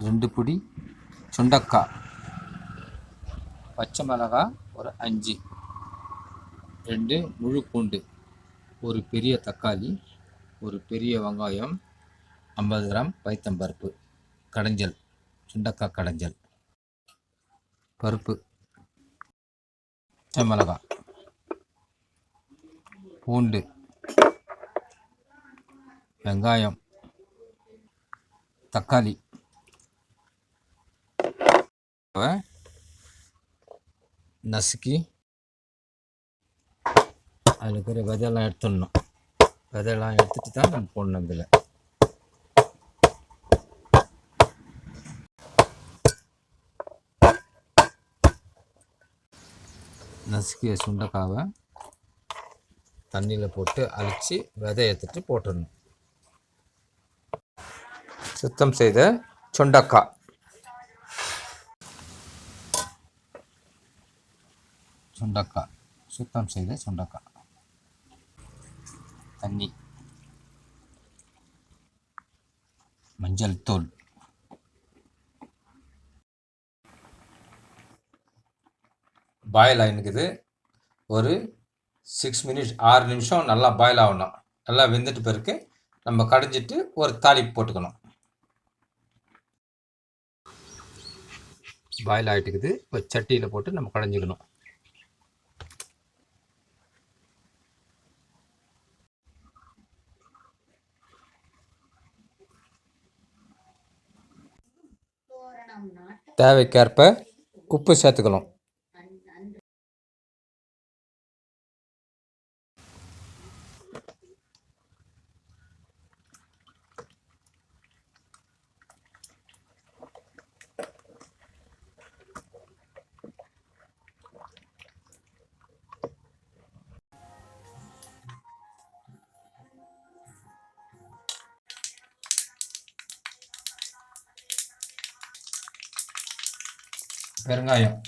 2 பிடி சுண்டக்காய், பச்சை மிளகாய் ஒரு 5, 2 முழு பூண்டு, ஒரு பெரிய தக்காளி, ஒரு பெரிய வெங்காயம், 50 கிராம் பைத்தம்பருப்பு, கடைஞ்சல், சுண்டக்காய் கடைஞ்சல், பருப்பு, பச்சை மிளகாய், பூண்டு, வெங்காயம், தக்காளி, நசுக்கி அதில் இருக்கிற விதையெல்லாம் எடுத்துடணும். விதையெல்லாம் எடுத்துட்டு தான் நம்ம போடணும். இதில் நசுக்கிய சுண்டைக்காவை தண்ணியில் போட்டு அழித்து விதை எடுத்துட்டு போட்டுடணும். சுத்தம் செய்த சுண்டக்காய், சுத்தம் செய்த சுண்டக்காய், தண்ணி, மஞ்சள் தூள், பாயில் ஆகினுக்குது. ஒரு 6 மினிட்ஸ் 6 நிமிஷம் நல்லா பாயில் ஆகணும். நல்லா வெந்துட்டு பிறகு நம்ம கடைஞ்சிட்டு ஒரு தாளிப்பு போட்டுக்கணும். பாயில் ஆகிட்டுக்குது. இப்போ சட்டியில் போட்டு நம்ம கடைஞ்சிக்கணும். தேவைக்கேற்ப உப்பு சேர்த்துக்கணும். பெருங்காயம்,